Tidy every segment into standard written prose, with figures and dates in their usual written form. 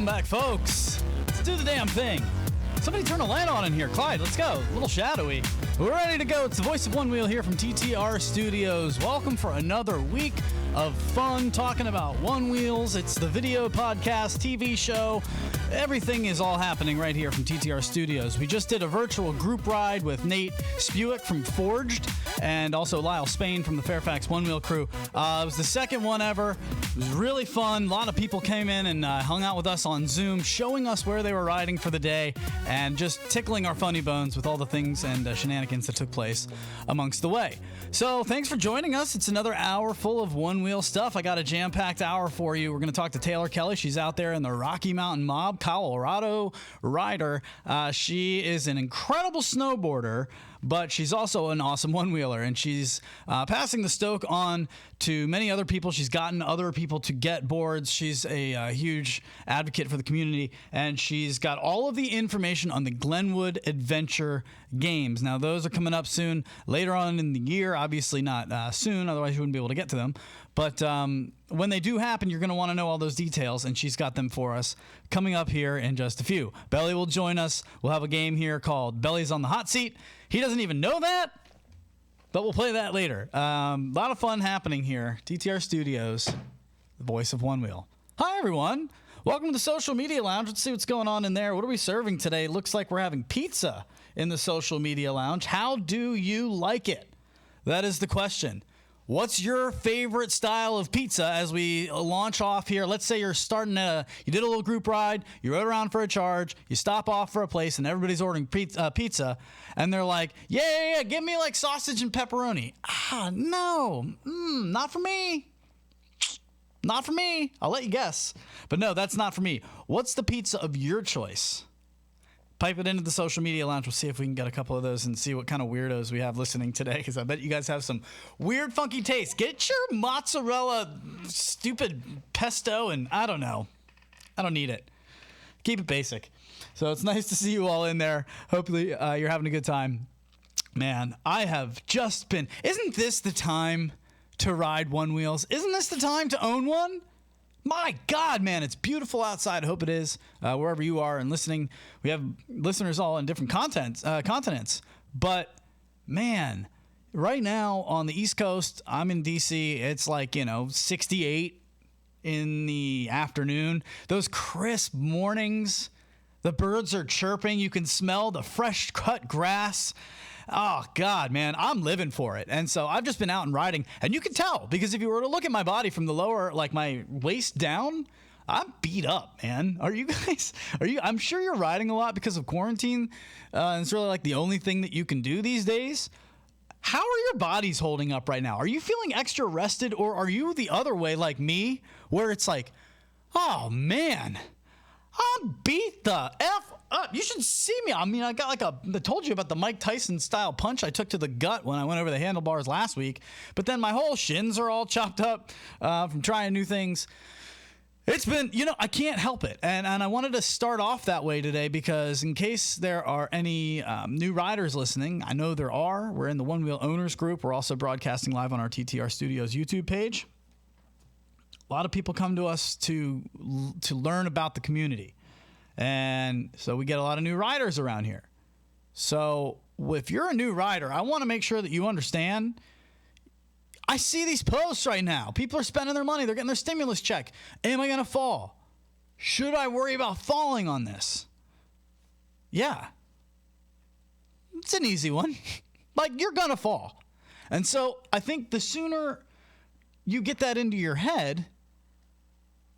Welcome back, folks. Let's do the damn thing. Somebody turn a light on in here. Clyde, let's go. A little shadowy. We're ready to go. It's the voice of Onewheel here from TTR Studios. Welcome for another week of fun talking about Onewheels. It's the video podcast, TV show. Everything is all happening right here from TTR Studios. We just did a virtual group ride with Nate Spewick from Forged and also Lyle Spain from the Fairfax Onewheel crew. It was the second one ever. It was really fun. A lot of people came in and hung out with us on Zoom, showing us where they were riding for the day and just tickling our funny bones with all the things and shenanigans that took place amongst the way. So thanks for joining us. It's another hour full of Onewheel stuff. I got a jam-packed hour for you. We're going to talk to Taylor Kelly. She's out there in the Rocky Mountain Mob, Colorado rider. She is an incredible snowboarder, but she's also an awesome one-wheeler, and she's passing the stoke on to many other people. She's gotten other people to get boards. She's a huge advocate for the community, and she's got all of the information on the Glenwood Adventure Games. Now, those are coming up soon, later on in the year. Obviously not soon, otherwise you wouldn't be able to get to them. But when they do happen, you're going to want to know all those details, and she's got them for us coming up here in just a few. Belly will join us. We'll have a game here called Belly's on the Hot Seat. He doesn't even know that, but we'll play that later. A lot of fun happening here. TTR Studios, the voice of Onewheel. Hi, everyone. Welcome to the Social Media Lounge. Let's see what's going on in there. What are we serving today? Looks like we're having pizza in the Social Media Lounge. How do you like it? That is the question. What's your favorite style of pizza as we launch off here? Let's say you're starting you did a little group ride, you rode around for a charge, you stop off for a place, and everybody's ordering pizza, and they're like, yeah, give me like sausage and pepperoni. No, not for me. Not for me. I'll let you guess. But no, that's not for me. What's the pizza of your choice? Pipe it into the Social Media Lounge. We'll see if we can get a couple of those and see what kind of weirdos we have listening today, because I bet you guys have some weird, funky taste. Get your mozzarella, stupid pesto, and I don't know. I don't need it. Keep it basic. So it's nice to see you all in there. Hopefully you're having a good time. Man, I have just been... Isn't this the time to ride Onewheels? Isn't this the time to own one? My God, man, it's beautiful outside. I hope it is wherever you are and listening. We have listeners all in different continents. But, man, right now on the East Coast, I'm in D.C. It's like, 68 in the afternoon. Those crisp mornings, the birds are chirping. You can smell the fresh cut grass. Oh, God, man, I'm living for it. And so I've just been out and riding. And you can tell, because if you were to look at my body from the lower, like my waist down, I'm beat up, man. Are you guys? I'm sure you're riding a lot because of quarantine. And it's really like the only thing that you can do these days. How are your bodies holding up right now? Are you feeling extra rested, or are you the other way like me, where it's like, oh, man, I'm beat the F up. You should see me. I mean, I told you about the Mike Tyson style punch I took to the gut when I went over the handlebars last week. But then my whole shins are all chopped up from trying new things. It's been, I can't help it. And I wanted to start off that way today because in case there are any new riders listening, I know there are. We're in the Onewheel Owners Group. We're also broadcasting live on our TTR Studios YouTube page. A lot of people come to us to learn about the community. And so we get a lot of new riders around here. So if you're a new rider, I want to make sure that you understand. I see these posts right now. People are spending their money. They're getting their stimulus check. Am I going to fall? Should I worry about falling on this? Yeah. It's an easy one. Like, you're going to fall. And so I think the sooner you get that into your head,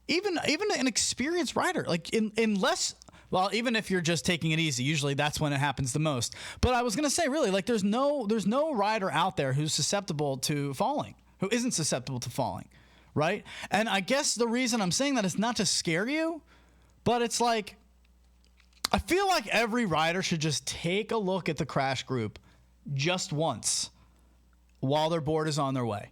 even an experienced rider, like even if you're just taking it easy, usually that's when it happens the most. But I was going to say, really, like there's no rider out there who's susceptible to falling, who isn't susceptible to falling, right? And I guess the reason I'm saying that is not to scare you, but it's like, I feel like every rider should just take a look at the crash group just once while their board is on their way.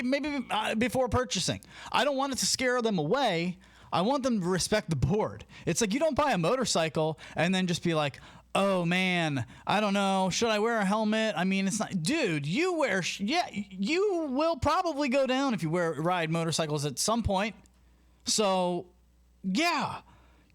Maybe before purchasing. I don't want it to scare them away. I want them to respect the board. It's like you don't buy a motorcycle and then just be like, oh, man, I don't know. Should I wear a helmet? I mean, it's not. Dude, you will probably go down if you ride motorcycles at some point. So, yeah,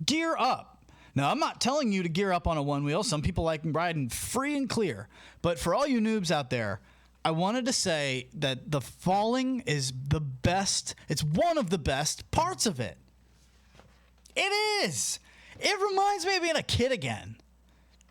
gear up. Now, I'm not telling you to gear up on a one wheel. Some people like riding free and clear. But for all you noobs out there, I wanted to say that the falling is the best. It's one of the best parts of it. It is. It reminds me of being a kid again.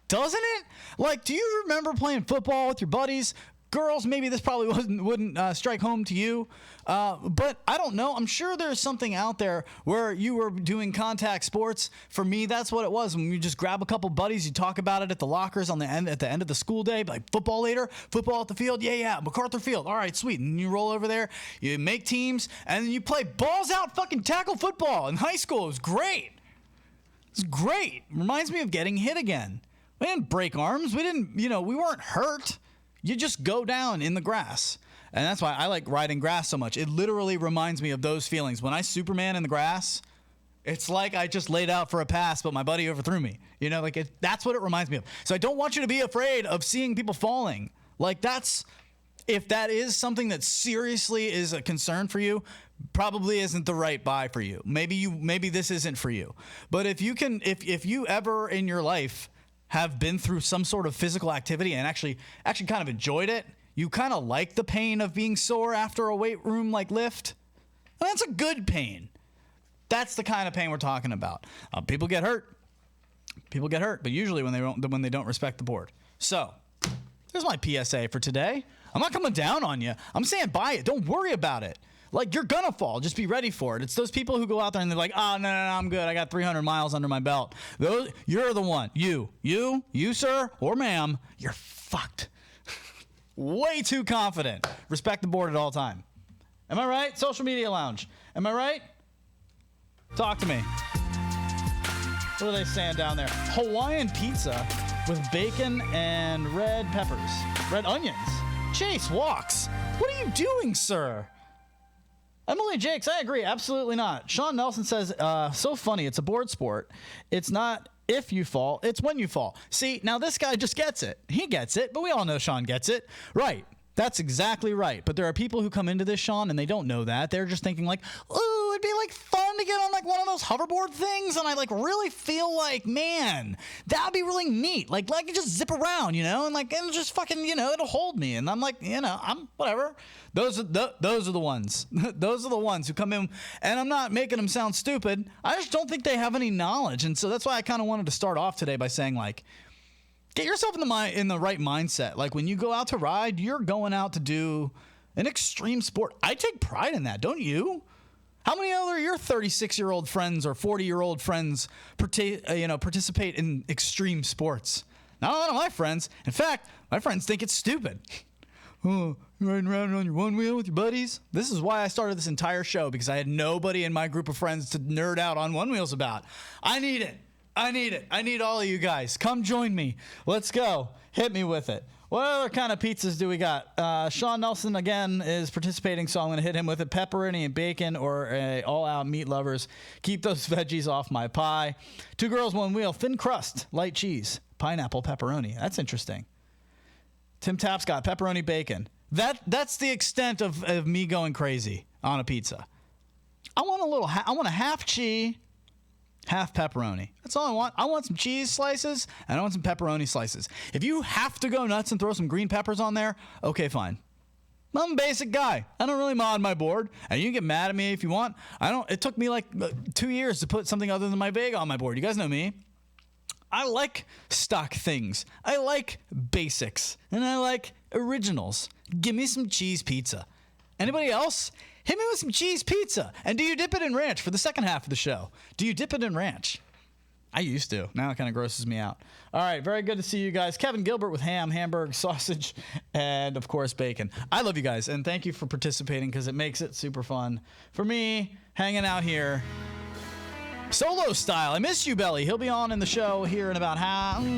Doesn't it? Like, do you remember playing football with your buddies? Girls, maybe this probably wouldn't strike home to you, but I don't know. I'm sure there's something out there where you were doing contact sports. For me, that's what it was. When you just grab a couple buddies, you talk about it at the lockers at the end of the school day, like football later, football at the field, yeah, MacArthur Field. All right, sweet. And you roll over there, you make teams, and then you play balls out fucking tackle football in high school. It was great. It's great. Reminds me of getting hit again. We didn't break arms. We weren't hurt. You just go down in the grass. And that's why I like riding grass so much. It literally reminds me of those feelings. When I Superman in the grass, it's like I just laid out for a pass, but my buddy overthrew me. That's what it reminds me of. So I don't want you to be afraid of seeing people falling. If that is something that seriously is a concern for you, probably isn't the right buy for you. Maybe this isn't for you. But if you ever in your life have been through some sort of physical activity and actually kind of enjoyed it, you kind of like the pain of being sore after a weight room like lift, well, that's a good pain. That's the kind of pain we're talking about. People get hurt, but usually when they don't respect the board. So there's my PSA for today. I'm not coming down on you. I'm saying buy it. Don't worry about it. Like, you're gonna fall. Just be ready for it. It's those people who go out there and they're like, oh, no, I'm good. I got 300 miles under my belt. You're the one. You, sir, or ma'am, you're fucked. Way too confident. Respect the board at all time. Am I right? Social Media Lounge. Am I right? Talk to me. What are they saying down there? Hawaiian pizza with bacon and red onions. Chase walks. What are you doing, sir? Emily Jakes, I agree. Absolutely not. Sean Nelson says, so funny. It's a board sport. It's not if you fall, it's when you fall. See, now this guy just gets it. He gets it, but we all know Sean gets it. Right. That's exactly right. But there are people who come into this, Sean, and they don't know that. They're just thinking like, ooh, it'd be like fun to get on like one of those hoverboard things. And I like really feel like, man, that'd be really neat. Like I could just zip around, and like, it'll just fucking, it'll hold me. And I'm like, I'm whatever. Those are the ones. Those are the ones who come in, and I'm not making them sound stupid. I just don't think they have any knowledge. And so that's why I kind of wanted to start off today by saying like, get yourself in the right mindset. Like when you go out to ride, you're going out to do an extreme sport. I take pride in that, don't you? How many other your 36-year-old friends or 40-year-old friends participate in extreme sports? Not a lot of my friends. In fact, my friends think it's stupid. Oh, you're riding around on your one wheel with your buddies? This is why I started this entire show, because I had nobody in my group of friends to nerd out on one wheels about. I need it. I need all of you guys. Come join me. Let's go. Hit me with it. What other kind of pizzas do we got? Sean Nelson, again, is participating, so I'm going to hit him with it. Pepperoni and bacon or all-out meat lovers. Keep those veggies off my pie. Two girls, one wheel. Thin crust, light cheese, pineapple, pepperoni. That's interesting. Tim Tapscott, pepperoni, bacon. That's the extent of me going crazy on a pizza. I want a half cheese, half pepperoni. That's all I want. I want some cheese slices, and I want some pepperoni slices. If you have to go nuts and throw some green peppers on there, okay, fine. I'm a basic guy. I don't really mod my board, and you can get mad at me if you want. It took me like 2 years to put something other than my Vega on my board. You guys know me. I like stock things. I like basics, and I like originals. Give me some cheese pizza. Anybody else? Hit me with some cheese pizza. And do you dip it in ranch for the second half of the show? Do you dip it in ranch? I used to. Now it kind of grosses me out. All right, very good to see you guys. Kevin Gilbert with ham, hamburger, sausage, and, of course, bacon. I love you guys, and thank you for participating because it makes it super fun. For me, hanging out here, solo style. I miss you, Belly. He'll be on in the show here in about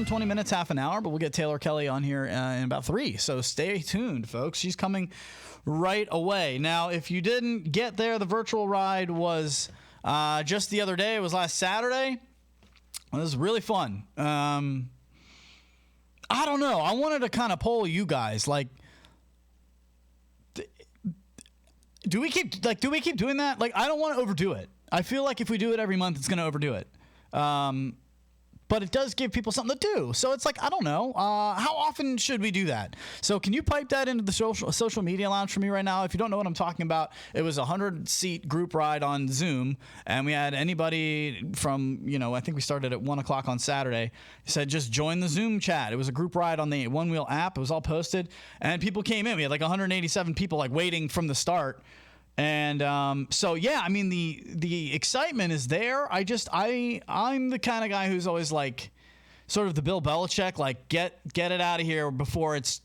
20 minutes, half an hour, but we'll get Taylor Kelly on here in about 3. So stay tuned, folks. She's coming right away. Now, if you didn't get there, the virtual ride was just the other day. It was last Saturday. It was really fun. I don't know. I wanted to kind of poll you guys. Like, do we keep doing that? Like, I don't want to overdo it. I feel like if we do it every month, it's going to overdo it. But it does give people something to do. So it's like, I don't know. How often should we do that? So can you pipe that into the social media lounge for me right now? If you don't know what I'm talking about, it was a 100-seat group ride on Zoom. And we had anybody from, I think we started at 1 o'clock on Saturday. Said, just join the Zoom chat. It was a group ride on the Onewheel app. It was all posted. And people came in. We had like 187 people like waiting from the start. And so, yeah, I mean, the excitement is there. I'm the kind of guy who's always like sort of the Bill Belichick, like get it out of here before it's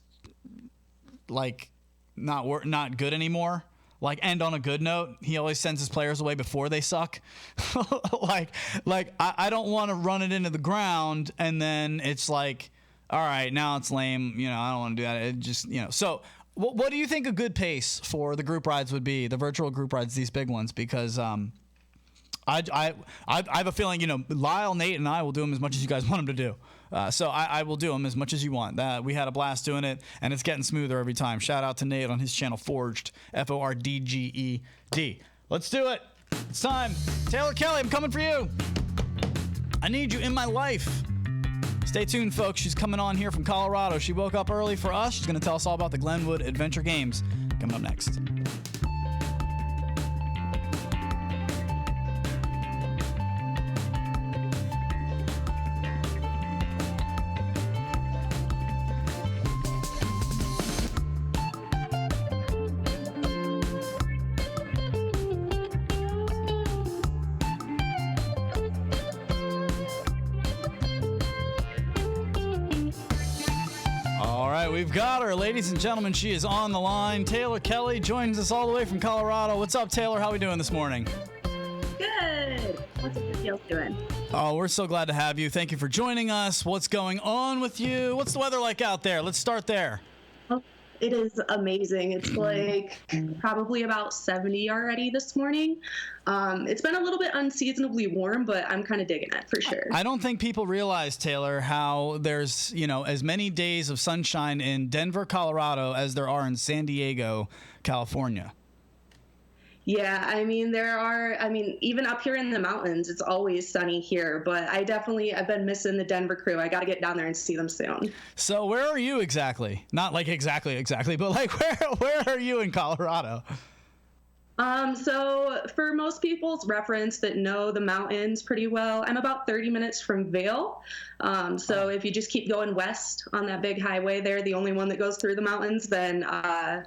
like not good anymore. Like end on a good note. He always sends his players away before they suck. like I don't want to run it into the ground and then it's like, all right, now it's lame. I don't want to do that. It just, so. What do you think a good pace for the group rides would be, the virtual group rides, these big ones? Because I have a feeling, Lyle, Nate, and I will do them as much as you guys want them to do. So I will do them as much as you want. We had a blast doing it, and it's getting smoother every time. Shout out to Nate on his channel, Forged, Fordged. Let's do it. It's time. Taylor Kelly, I'm coming for you. I need you in my life. Stay tuned, folks. She's coming on here from Colorado. She woke up early for us. She's going to tell us all about the Glenwood Adventure Games. Coming up next. We've got her, ladies and gentlemen. She is on the line. Taylor Kelly joins us all the way from Colorado. What's up, Taylor? How are we doing this morning? Good. What's everybody else doing? Oh, we're so glad to have you. Thank you for joining us. What's going on with you? What's the weather like out there? Let's start there. Oh, it is amazing. It's like probably about 70 already this morning. It's been a little bit unseasonably warm, but I'm kind of digging it for sure. I don't think people realize, Taylor, how there's, as many days of sunshine in Denver, Colorado as there are in San Diego, California. Yeah, even up here in the mountains, it's always sunny here, but I've been missing the Denver crew. I got to get down there and see them soon. So where are you exactly? Not like exactly, but like where are you in Colorado? So for most people's reference that know the mountains pretty well, I'm about 30 minutes from Vail. So if you just keep going west on that big highway there, the only one that goes through the mountains, then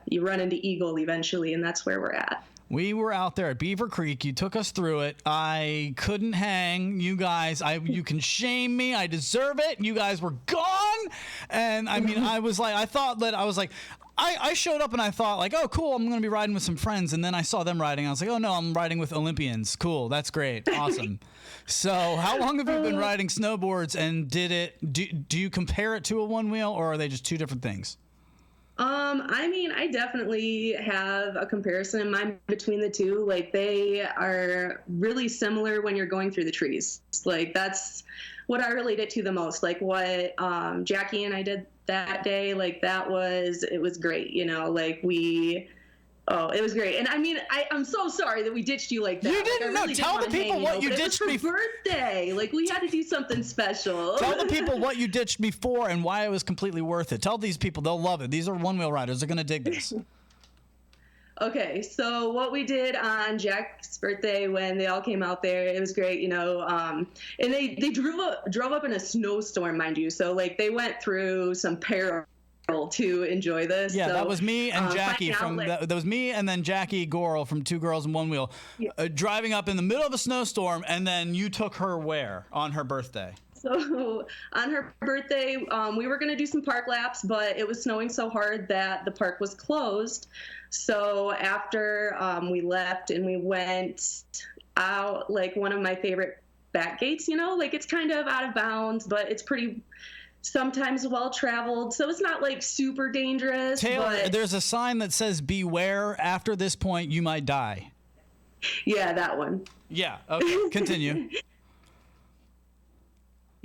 you run into Eagle eventually, and that's where we're at. We were out there at Beaver Creek. You took us through it. I couldn't hang. You guys, you can shame me. I deserve it. You guys were gone. And I mean, I showed up and I thought like, oh, cool. I'm going to be riding with some friends. And then I saw them riding. I was like, oh no, I'm riding with Olympians. Cool. That's great. Awesome. So how long have you been riding snowboards, and do you compare it to a one wheel, or are they just two different things? I definitely have a comparison in mind between the two. Like, they are really similar when you're going through the trees. Like, that's what I relate it to the most. Like, what Jackie and I did that day, like, it was great, it was great. And I'm so sorry that we ditched you like that. You didn't know. Tell the people what you ditched me for. Birthday. Like, we had to do something special. Tell the people what you ditched me for and why it was completely worth it. Tell these people. They'll love it. These are one-wheel riders. They're going to dig this. Okay, so what we did on Jack's birthday when they all came out there, it was great, and they drove up in a snowstorm, mind you. So, like, they went through some peril to enjoy this. Yeah, so, that was me and Jackie that was me and then Jackie Gorel from Two Girls and One Wheel, driving up in the middle of a snowstorm, and then you took her where on her birthday? So on her birthday, we were going to do some park laps, but it was snowing so hard that the park was closed. So after we left and we went out, like, one of my favorite back gates, like, it's kind of out of bounds, but it's pretty sometimes well-traveled, so it's not like super dangerous. Taylor, but there's a sign that says beware, after this point you might die. Yeah, that one. Yeah, okay, continue.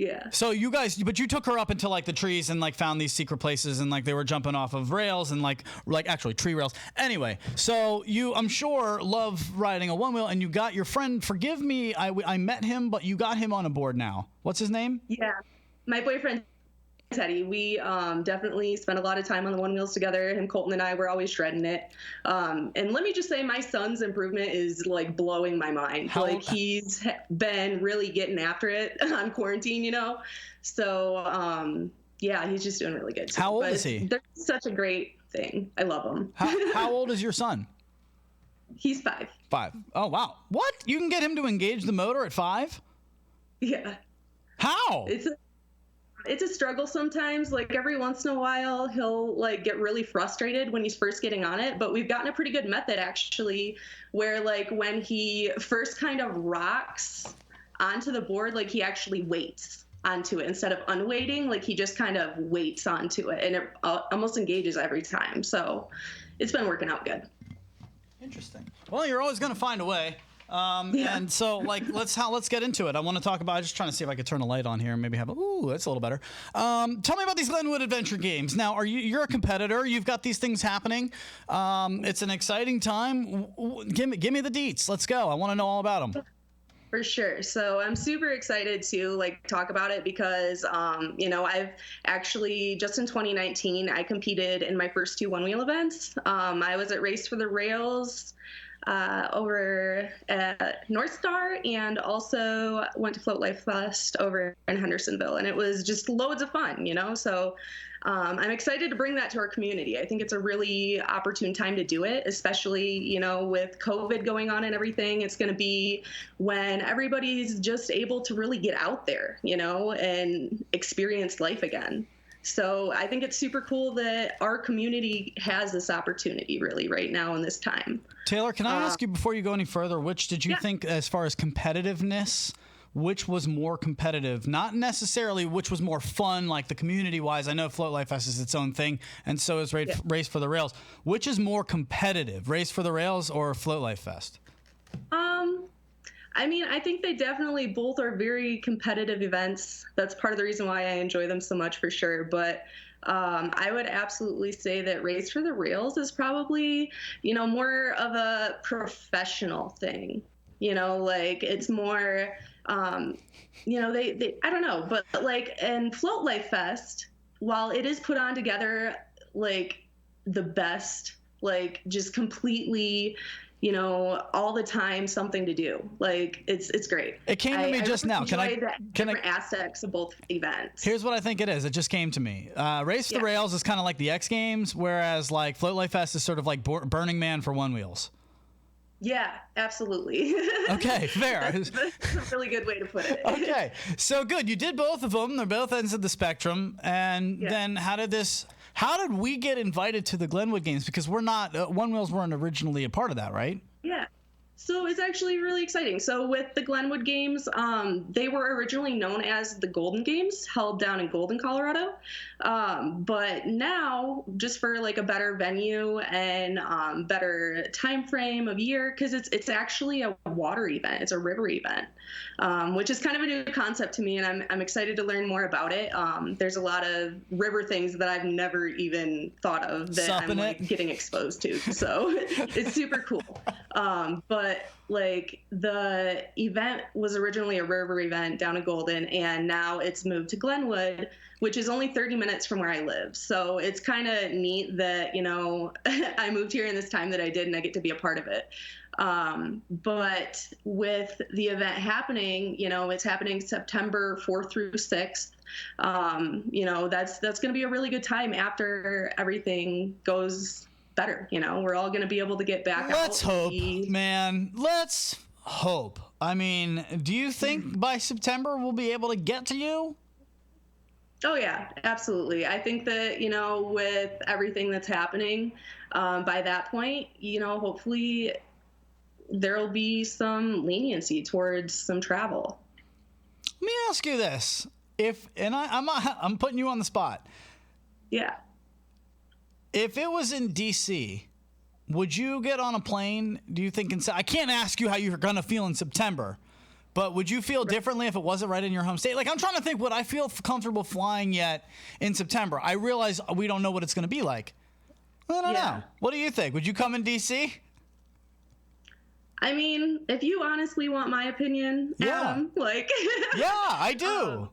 Yeah. So you guys, but you took her up into like the trees and like found these secret places and like they were jumping off of rails and like actually tree rails. Anyway, so you, I'm sure, love riding a Onewheel, and you got your friend. Forgive me, I met him, but you got him on a board now. What's his name? Yeah, my boyfriend Teddy. We definitely spent a lot of time on the Onewheels together. Him, Colton, and I were always shredding it. And let me just say, my son's improvement is like blowing my mind. He's been really getting after it on quarantine, you know. So yeah, he's just doing really good too. How old is he? They're such a great thing. I love him. How old is your son? He's 5. 5. Oh wow! What? You can get him to engage the motor at 5? Yeah. How? It's a struggle sometimes. Like every once in a while, he'll like get really frustrated when he's first getting on it. But we've gotten a pretty good method actually, where like when he first kind of rocks onto the board, like he actually waits onto it instead of unweighting. Like he just kind of waits onto it, and it almost engages every time. So it's been working out good. Interesting. Well, you're always going to find a way. Yeah. And so, like, let's get into it. I want to talk about. I'm just trying to see if I could turn a light on here and maybe have that's a little better. Tell me about these Glenwood Adventure Games. Now, you're a competitor? You've got these things happening. It's an exciting time. Give me the deets. Let's go. I want to know all about them. For sure. So I'm super excited to like talk about it because, you know, I've actually just in 2019, I competed in my first 2 Onewheel events. I was at Race for the Rails over at North Star, and also went to Float Life Fest over in Hendersonville, and it was just loads of fun, you know. So I'm excited to bring that to our community. I think it's a really opportune time to do it, especially, you know, with COVID going on and everything. It's going to be when everybody's just able to really get out there, you know, and experience life again. So I think it's super cool that our community has this opportunity really right now in this time. Taylor, can I ask you before you go any further, which did you think, as far as competitiveness, which was more competitive? Not necessarily which was more fun, like the community-wise. I know Float Life Fest is its own thing, and so is Race for the Rails. Which is more competitive, Race for the Rails or Float Life Fest? I mean, I think they definitely both are very competitive events. That's part of the reason why I enjoy them so much, for sure. But I would absolutely say that Race for the Rails is probably, you know, more of a professional thing. You know, like it's more, you know, they I don't know, but like in Float Life Fest, while it is put on together like the best, like just completely, you know, all the time, something to do. Like it's great. It came to me just now. Can I aspects of both events? Here's what I think it is. It just came to me. Race for the Rails is kind of like the X Games, whereas like Float Life Fest is sort of like Burning Man for Onewheels. Yeah, absolutely. Okay, fair. That's a really good way to put it. Okay, so good. You did both of them. They're both ends of the spectrum. And then how did we get invited to the Glenwood Games? Because we're not, Onewheels weren't originally a part of that, right? Yeah. So it's actually really exciting. So with the Glenwood Games, they were originally known as the Golden Games, held down in Golden, Colorado. But now, just for like a better venue and better time frame of year, because it's actually a water event. It's a river event, which is kind of a new concept to me, and I'm excited to learn more about it. There's a lot of river things that I've never even thought of that I'm like getting exposed to. So it's super cool. But like the event was originally a river event down in Golden, and now it's moved to Glenwood, which is only 30 minutes from where I live. So it's kind of neat that, you know, I moved here in this time that I did, and I get to be a part of it. But with the event happening, you know, it's happening September 4th through 6th. You know, that's going to be a really good time after everything goes better. You know, we're all going to be able to get back. Let's hope, man. Let's hope. I mean, do you think by September we'll be able to get to you? Oh, yeah, absolutely. I think that, you know, with everything that's happening, by that point, you know, hopefully there'll be some leniency towards some travel. Let me ask you this. I'm putting you on the spot. Yeah. If it was in D.C., would you get on a plane? Do you think I can't ask you how you're going to feel in September, But would you feel differently if it wasn't right in your home state? Like, I'm trying to think, would I feel comfortable flying yet in September? I realize we don't know what it's going to be like. I don't know. What do you think? Would you come in D.C.? I mean, if you honestly want my opinion, Adam, like... Yeah, I do.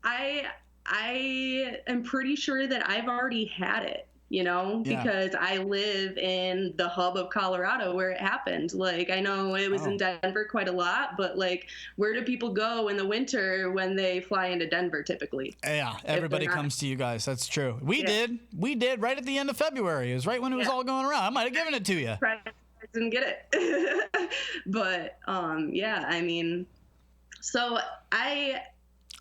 I am pretty sure that I've already had it, because I live in the hub of Colorado where it happened. Like, I know it was in Denver quite a lot, but like, where do people go in the winter when they fly into Denver typally? Yeah, everybody comes to you guys. That's true. We did right at the end of February. It was right when it was all going around. I might have given it to you. I didn't get it. But I mean, so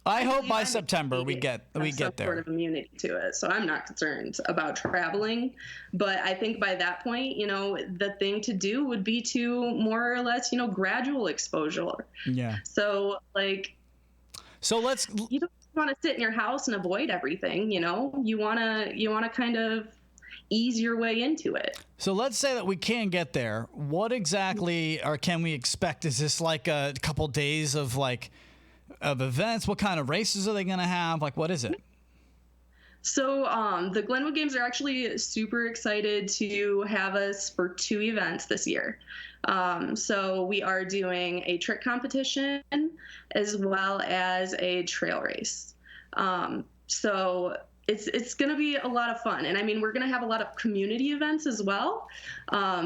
I hope by September we get there. Sort of immunity to it, so I'm not concerned about traveling. But I think by that point, the thing to do would be to more or less, gradual exposure. Yeah. So let's. You don't want to sit in your house and avoid everything. You wanna kind of ease your way into it. So let's say that we can get there. What exactly can we expect? Is this like a couple days of events? What kind of races are they going to have? Like, what is it? So the Glenwood Games are actually super excited to have us for 2 events this year. So we are doing a trick competition as well as a trail race. So it's going to be a lot of fun. And I mean, we're going to have a lot of community events as well.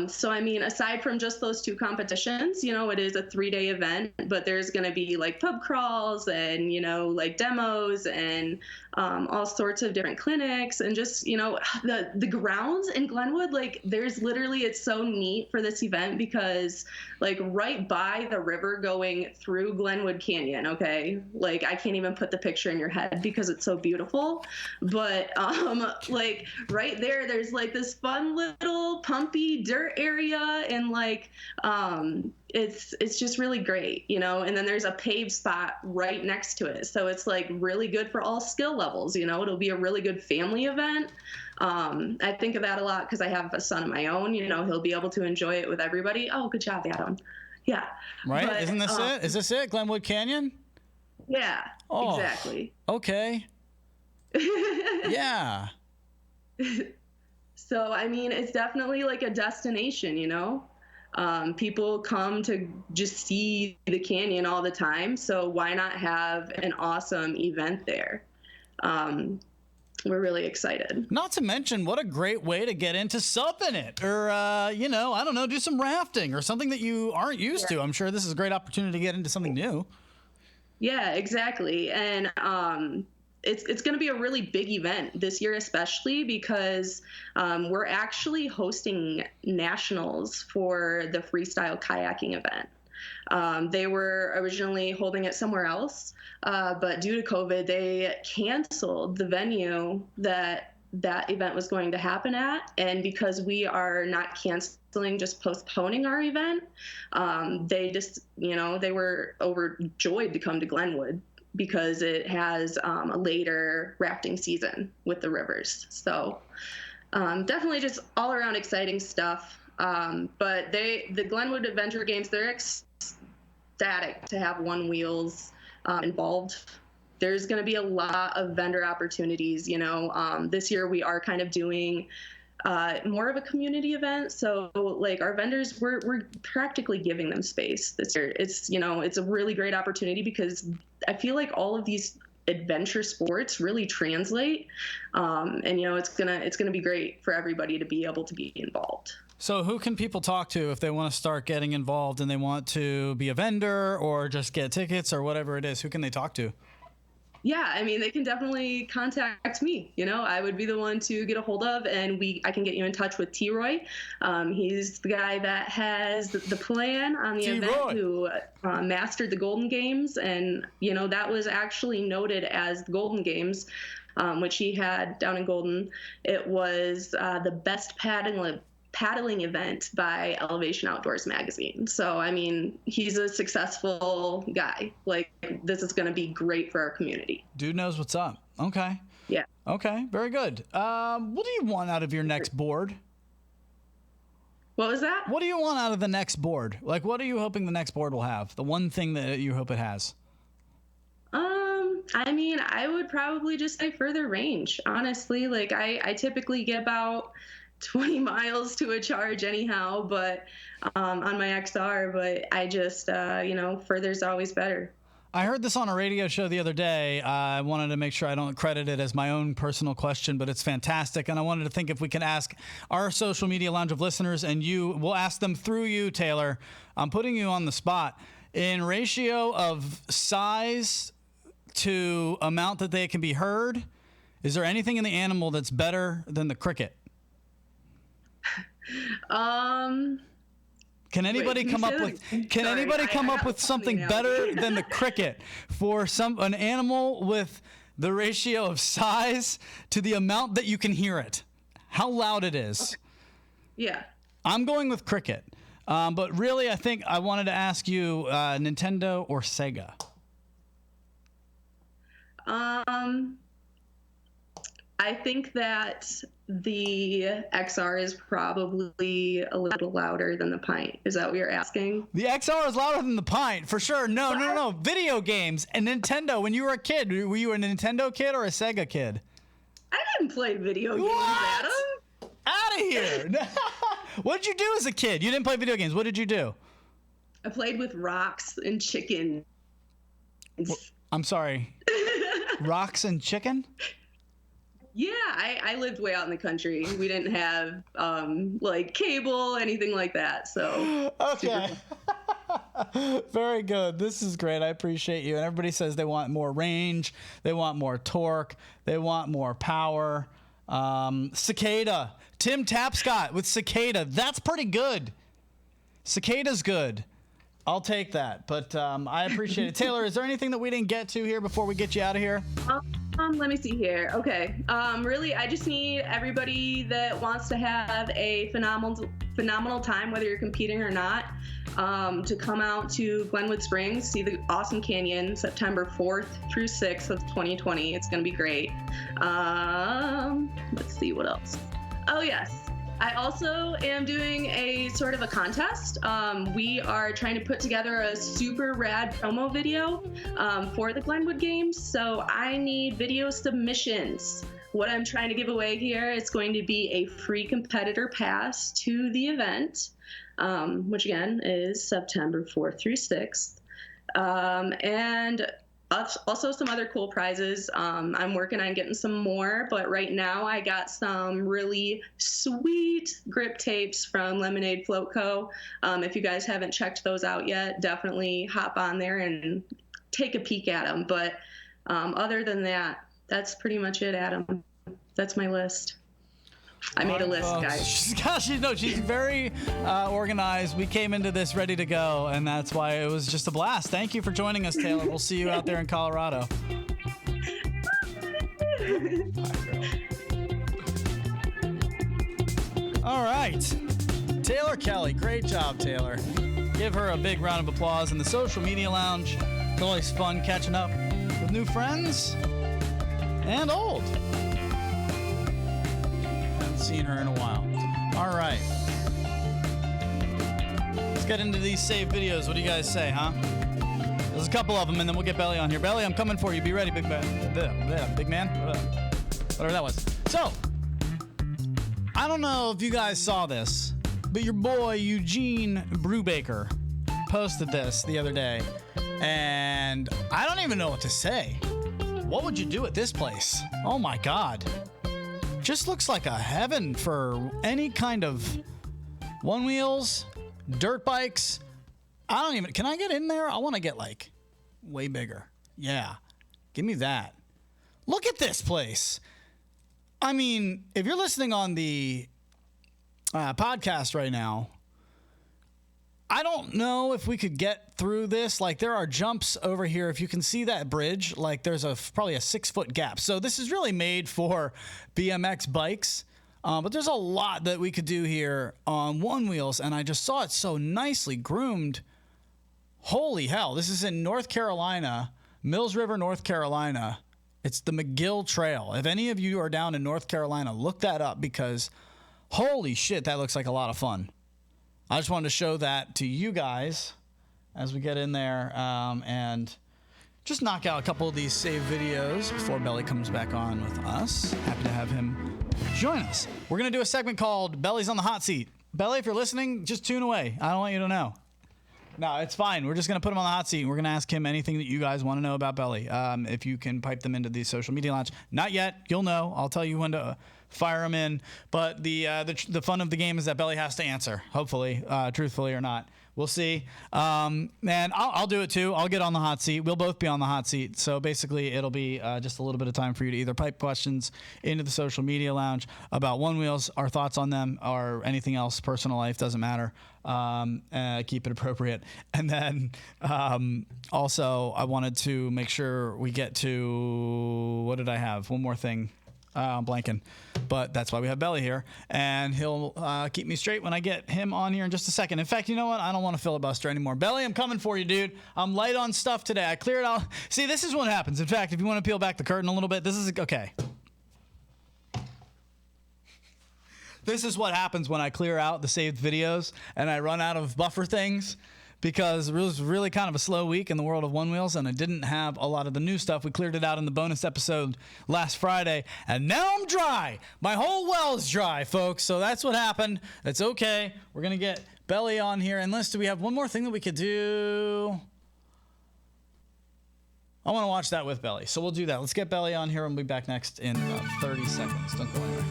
So, I mean, aside from just those 2 competitions, it is a 3-day event, but there's going to be like pub crawls and, like demos and all sorts of different clinics and just, the grounds in Glenwood, like there's literally, it's so neat for this event because like right by the river going through Glenwood Canyon, okay? Like I can't even put the picture in your head because it's so beautiful. But like right there's like this fun little pumpy dirt area and like it's just really great, and then there's a paved spot right next to it. So it's like really good for all skill levels, it'll be a really good family event. I think of that a lot because I have a son of my own, he'll be able to enjoy it with everybody. Oh, good job, Adam. Yeah. Right. But, isn't this it? Is this it? Glenwood Canyon? Yeah, exactly. Okay. Yeah. So, I mean, it's definitely like a destination, people come to just see the canyon all the time. So why not have an awesome event there? We're really excited. Not to mention, what a great way to get into supping it or, I don't know, do some rafting or something that you aren't used to. I'm sure this is a great opportunity to get into something new. Yeah, exactly. And, it's going to be a really big event this year, especially because we're actually hosting nationals for the freestyle kayaking event. They were originally holding it somewhere else, but due to COVID, they canceled the venue that event was going to happen at. And because we are not canceling, just postponing our event, they just, they were overjoyed to come to Glenwood, because it has a later rafting season with the rivers. So definitely just all around exciting stuff. But the Glenwood Adventure Games, they're ecstatic to have Onewheels involved. There's going to be a lot of vendor opportunities. This year we are kind of doing more of a community event. So like our vendors, we're practically giving them space this year. It's, it's a really great opportunity because I feel like all of these adventure sports really translate. And, it's gonna be great for everybody to be able to be involved. So who can people talk to if they want to start getting involved and they want to be a vendor or just get tickets or whatever it is? Who can they talk to? Yeah, I mean, they can definitely contact me. I would be the one to get a hold of, and I can get you in touch with T-Roy. He's the guy that has the plan on the event, who mastered the Golden Games, and that was actually noted as the Golden Games, which he had down in Golden. It was the best paddling event by Elevation Outdoors magazine. So, I mean, he's a successful guy. Like, this is going to be great for our community. Dude knows what's up. Okay. Yeah. Okay. Very good. What do you want out of your next board? What was that? What do you want out of the next board? Like, what are you hoping the next board will have? The one thing that you hope it has? I mean, I would probably just say further range, honestly. Like, I typically get about 20 miles to a charge anyhow, but on my XR, but I just, further's always better. I heard this on a radio show the other day. I wanted to make sure I don't credit it as my own personal question, but it's fantastic. And I wanted to think if we can ask our social media lounge of listeners, and we'll ask them through you, Taylor. I'm putting you on the spot. In ratio of size to amount that they can be heard, is there anything in the animal that's better than the cricket? Can anybody come up with something better than the cricket for an animal with the ratio of size to the amount that you can hear it? How loud it is. Okay. Yeah. I'm going with cricket. But really, I think I wanted to ask you, Nintendo or Sega? I think that the XR is probably a little louder than the Pint. Is that what you're asking? The XR is louder than the Pint, for sure. No. Video games and Nintendo. When you were a kid, were you a Nintendo kid or a Sega kid? I didn't play video games, Adam. Out of here. What did you do as a kid? You didn't play video games. What did you do? I played with rocks and chicken. I'm sorry. Rocks and chicken? Yeah, I lived way out in the country. We didn't have like cable, anything like that. So okay. Very good. This is great. I appreciate you. And everybody says they want more range, they want more torque, they want more power. Cicada. Tim Tapscott with Cicada. That's pretty good. Cicada's good. I'll take that. But I appreciate it. Taylor, is there anything that we didn't get to here before we get you out of here? Let me see here. Okay. Really, I just need everybody that wants to have a phenomenal time, whether you're competing or not, to come out to Glenwood Springs, see the awesome canyon, September 4th through 6th of 2020. It's going to be great. Let's see what else. Oh, yes. I also am doing a sort of a contest. We are trying to put together a super rad promo video for the Glenwood Games. So I need video submissions. What I'm trying to give away here is going to be a free competitor pass to the event, which again is September 4th through 6th. And also some other cool prizes. I'm working on getting some more, but right now I got some really sweet grip tapes from Lemonade Float Co. If you guys haven't checked those out yet, definitely hop on there and take a peek at them. But other than that, that's pretty much it, Adam. That's my list. I made a list, guys. She's very organized. We came into this ready to go, and that's why it was just a blast. Thank you for joining us, Taylor. We'll see you out there in Colorado. All right. Taylor Kelly. Great job, Taylor. Give her a big round of applause in the social media lounge. It's always fun catching up with new friends and old. Seen her in a while. All right. Let's get into these saved videos. What do you guys say, huh? There's a couple of them, and then we'll get Belly on here. Belly, I'm coming for you. Be ready, big man. Big man? Whatever that was. So, I don't know if you guys saw this, but your boy Eugene Brubaker posted this the other day, and I don't even know what to say. What would you do at this place? Oh my God. Just looks like a heaven for any kind of one wheels, dirt bikes. Can I get in there? I want to get like way bigger. Yeah. Give me that. Look at this place. I mean, if you're listening on the podcast right now, I don't know if we could get through this. Like, there are jumps over here. If you can see that bridge, like there's probably a 6-foot gap. So this is really made for BMX bikes. But there's a lot that we could do here on one wheels. And I just saw it so nicely groomed. Holy hell. This is in North Carolina, Mills River, North Carolina. It's the McGill Trail. If any of you are down in North Carolina, look that up because holy shit, that looks like a lot of fun. I just wanted to show that to you guys as we get in there and just knock out a couple of these saved videos before Belly comes back on with us. Happy to have him join us. We're going to do a segment called Belly's on the Hot Seat. Belly, if you're listening, just tune away. I don't want you to know. No, it's fine. We're just going to put him on the hot seat, and we're going to ask him anything that you guys want to know about Belly. If you can pipe them into the social media launch. Not yet. You'll know. I'll tell you when to fire them in. But the fun of the game is that Belly has to answer, hopefully, truthfully or not. We'll see. And I'll do it too. I'll get on the hot seat. We'll both be on the hot seat. So basically, it'll be just a little bit of time for you to either pipe questions into the social media lounge about Onewheels, our thoughts on them, or anything else, personal life, doesn't matter. Keep it appropriate. And then also, I wanted to make sure we get to, what did I have? One more thing. I'm blanking, but that's why we have Belly here, and he'll keep me straight when I get him on here in just a second. In fact, you know what? I don't want to filibuster anymore. Belly, I'm coming for you, dude. I'm light on stuff today. I cleared out. See, this is what happens. In fact, if you want to peel back the curtain a little bit, this is okay. This is what happens when I clear out the saved videos and I run out of buffer things. Because it was really kind of a slow week in the world of Onewheels, and I didn't have a lot of the new stuff. We cleared it out in the bonus episode last Friday, and now I'm dry. My whole well's dry, folks, so that's what happened. That's okay. We're going to get Belly on here. Unless, do we have one more thing that we could do? I want to watch that with Belly, so we'll do that. Let's get Belly on here, and we'll be back next in about 30 seconds. Don't go anywhere.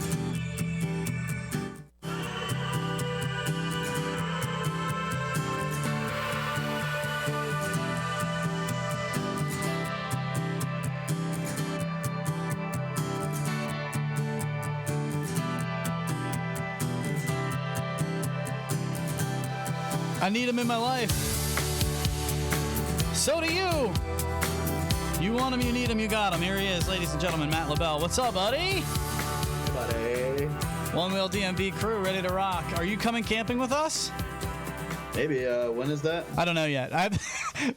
I need him in my life. So do you. You want him, you need him, you got him. Here he is, ladies and gentlemen, Matt LaBelle. What's up, buddy? Buddy. Onewheel DMV crew, ready to rock. Are you coming camping with us? Maybe. When is that? I don't know yet.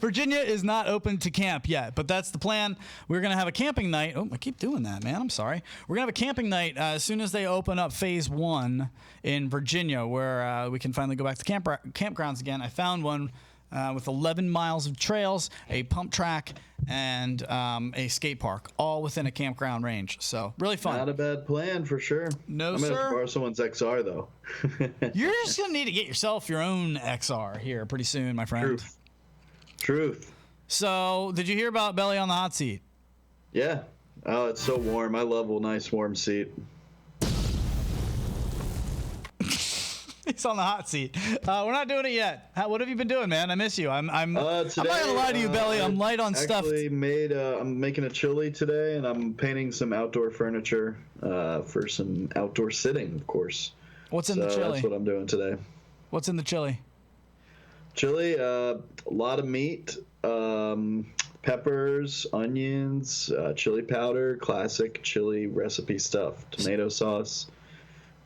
Virginia is not open to camp yet, but that's the plan. We're going to have a camping night. Oh, I keep doing that, man. I'm sorry. We're going to have a camping night as soon as they open up phase 1 in Virginia, where we can finally go back to campgrounds again. I found one with 11 miles of trails, a pump track, and a skate park, all within a campground range. So really fun. Not a bad plan for sure. No, I'm sir. I'm going to borrow someone's XR, though. You're just going to need to get yourself your own XR here pretty soon, my friend. Truth. So, did you hear about Belly on the hot seat? Yeah. Oh, it's so warm. I love a nice warm seat. He's on the hot seat. We're not doing it yet. What have you been doing, man? I miss you. I'm not gonna lie to you, Belly. I'm light on stuff. I'm making a chili today, and I'm painting some outdoor furniture for some outdoor sitting, of course. What's in the chili? That's what I'm doing today. What's in the chili? Chili, a lot of meat, peppers, onions, chili powder, classic chili recipe stuff, tomato sauce.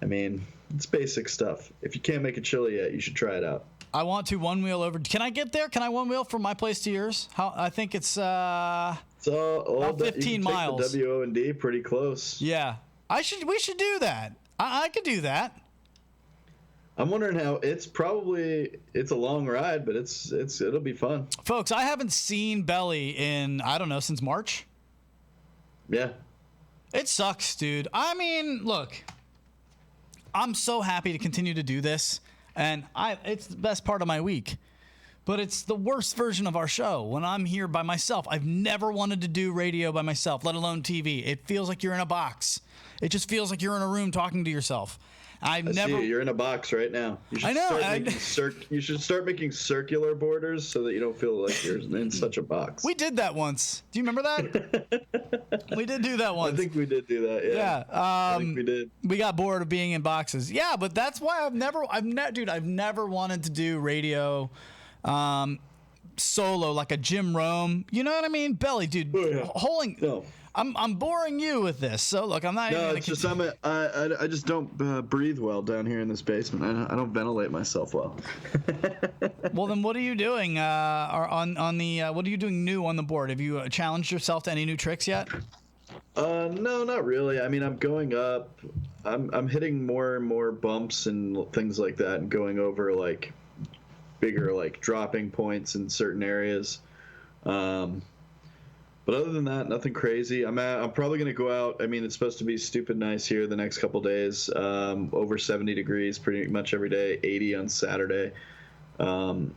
I mean, it's basic stuff. If you can't make a chili yet, you should try it out. I want to one-wheel over. Can I get there? Can I one-wheel from my place to yours? I think it's about 15 miles. The WO&D pretty close. Yeah, we should do that. I could do that. I'm wondering how it's a long ride, but it'll be fun. Folks, I haven't seen Belly in, I don't know, since March. Yeah. It sucks, dude. I mean, look, I'm so happy to continue to do this, and it's the best part of my week. But it's the worst version of our show when I'm here by myself. I've never wanted to do radio by myself, let alone TV. It feels like you're in a box. It just feels like you're in a room talking to yourself. You're in a box right now. You should start making circular borders so that you don't feel like you're in such a box. We did that once. Do you remember that? We did do that once. I think we did do that. Yeah. I think we did. We got bored of being in boxes. Yeah, but that's why I've never wanted to do radio solo like a Jim Rome. You know what I mean? Belly, dude. Oh, yeah. No. I'm boring you with this. So look, I'm not. No, it's just I just don't breathe well down here in this basement. I don't ventilate myself well. Well, then what are you doing? What are you doing new on the board? Have you challenged yourself to any new tricks yet? No, not really. I mean, I'm going up I'm hitting more and more bumps and things like that, and going over like bigger like dropping points in certain areas. But other than that, nothing crazy. I'm probably gonna go out. I mean, it's supposed to be stupid nice here the next couple days. Over 70 degrees pretty much every day. 80 on Saturday. I'm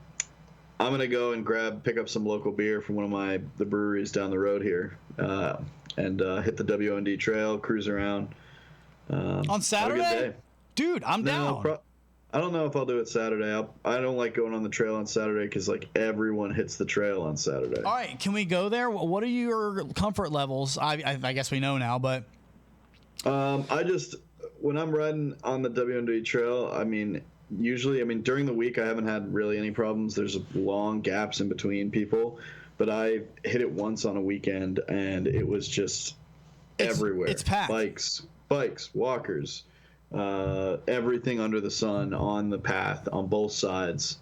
gonna go and pick up some local beer from one of the breweries down the road here, and hit the WND trail, cruise around. On Saturday? Dude, I'm down. I don't know if I'll do it Saturday. I don't like going on the trail on Saturday because like everyone hits the trail on Saturday. All right, can we go there? What are your comfort levels? I guess we know now, but when I'm riding on the WND trail, I mean, usually, during the week I haven't had really any problems. There's long gaps in between people, but I hit it once on a weekend and it was just everywhere. It's packed. Bikes, walkers. Everything under the sun on the path on both sides,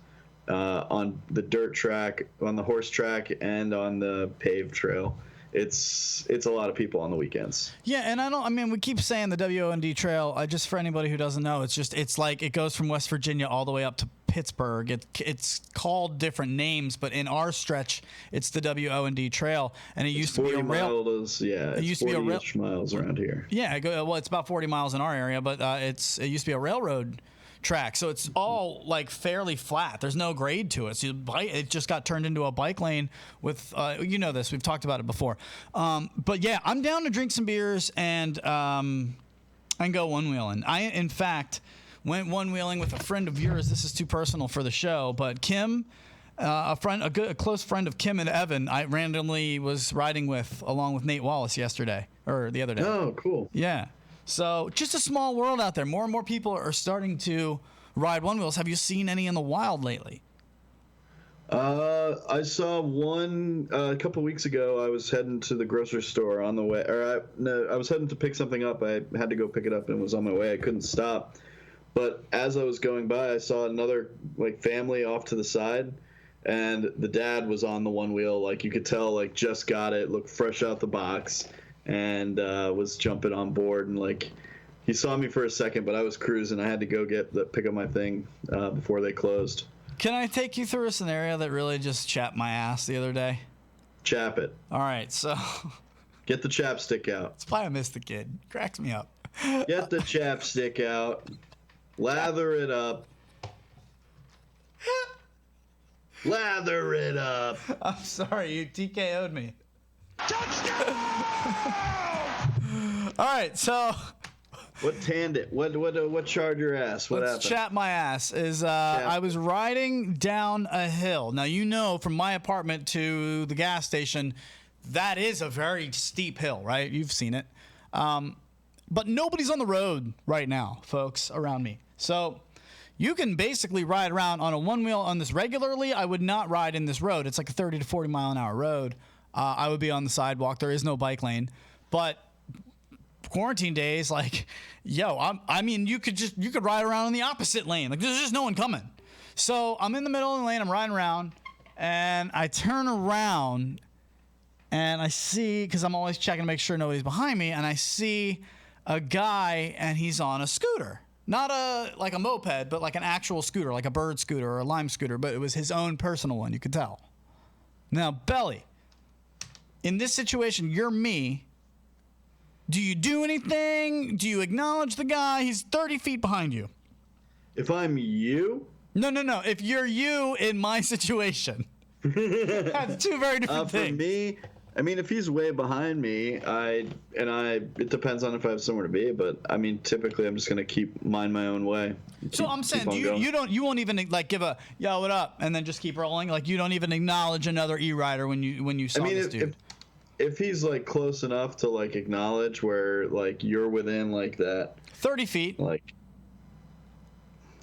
on the dirt track, on the horse track, and on the paved trail. It's a lot of people on the weekends. Yeah, and we keep saying the WOND trail. Just for anybody who doesn't know, it's like it goes from West Virginia all the way up to Pittsburgh. It's called different names, but in our stretch, it's the WOND trail, and it used to be a rail. It used to be 40-ish miles around here. Yeah, it's about 40 miles in our area, but it used to be a railroad track, so it's all like fairly flat. There's no grade to it. So it just got turned into a bike lane with this. We've talked about it before. But yeah, I'm down to drink some beers and go one-wheeling. I, in fact, went one-wheeling with a friend of yours. This is too personal for the show, but Kim, a close friend of Kim and Evan, I randomly was riding with along with Nate Wallace yesterday or the other day. Oh, cool. Yeah. So just a small world out there. More and more people are starting to ride one-wheels. Have you seen any in the wild lately? I saw one a couple weeks ago. I was heading to the grocery store on the way. I was heading to pick something up. I had to go pick it up and was on my way. I couldn't stop. But as I was going by, I saw another family off to the side, and the dad was on the one wheel. Like you could tell, just got it, looked fresh out the box. And was jumping on board, and he saw me for a second, but I was cruising. I had to go pick up my thing before they closed. Can I take you through a scenario that really just chapped my ass the other day? Chap it. All right, so get the chapstick out. That's why I miss the kid. Cracks me up. Get the chapstick out. Lather it up. Lather it up. I'm sorry, you TKO'd me. Touchdown! All right, so what tanned it? What charred your ass? What happened? Chap my ass is I was riding down a hill. Now from my apartment to the gas station, that is a very steep hill, right? You've seen it. But nobody's on the road right now, folks, around me. So you can basically ride around on a one-wheel on this regularly. I would not ride in this road. It's like a 30 to 40 mile an hour road. I would be on the sidewalk. There is no bike lane. But quarantine days, you could ride around in the opposite lane. There's just no one coming. So I'm in the middle of the lane. I'm riding around, and I turn around, and I see, because I'm always checking to make sure nobody's behind me, and I see a guy, and he's on a scooter. Not a moped, but like an actual scooter, like a bird scooter or a lime scooter, but it was his own personal one, you could tell. Now, Belly, in this situation, you're me. Do you do anything? Do you acknowledge the guy? He's 30 feet behind you. If I'm you? No. If you're you in my situation. That's two very different things. For me, if he's way behind me, it depends on if I have somewhere to be, but typically I'm just going to mind my own way. So I'm saying, you won't even give a, yo, what up? And then just keep rolling. You don't even acknowledge another e-rider when you saw this dude. If he's close enough to acknowledge where you're within that 30 feet.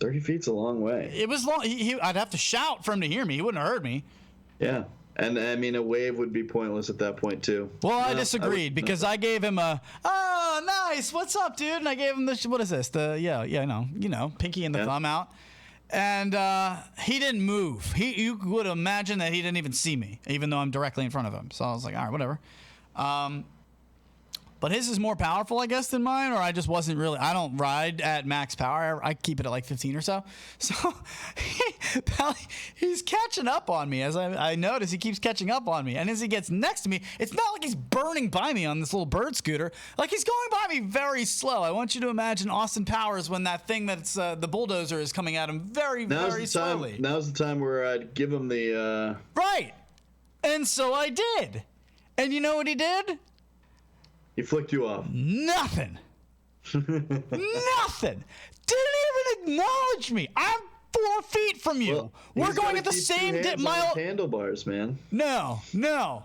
30 feet's a long way. It was long. I'd have to shout for him to hear me. He wouldn't have heard me. Yeah. And a wave would be pointless at that point too. Well, I disagreed because I gave him oh, nice, what's up, dude? And I gave him what is this? Pinky and the thumb out. And he didn't move. You would imagine that he didn't even see me, even though I'm directly in front of him. So I was like, all right, whatever. but his is more powerful, I guess, than mine, or I just wasn't really. I don't ride at max power. I keep it at like 15 or so. So he's catching up on me. As I notice, he keeps catching up on me. And as he gets next to me, it's not like he's burning by me on this little bird scooter. Like, he's going by me very slow. I want you to imagine Austin Powers when that thing that's the bulldozer is coming at him very slowly. Now's the time where I'd give him the... Right. And so I did. And you know what he did? He flicked you off. Nothing. Nothing. Didn't even acknowledge me. I'm 4 feet from you. Well, we're going at the same mile. Handlebars, man. No,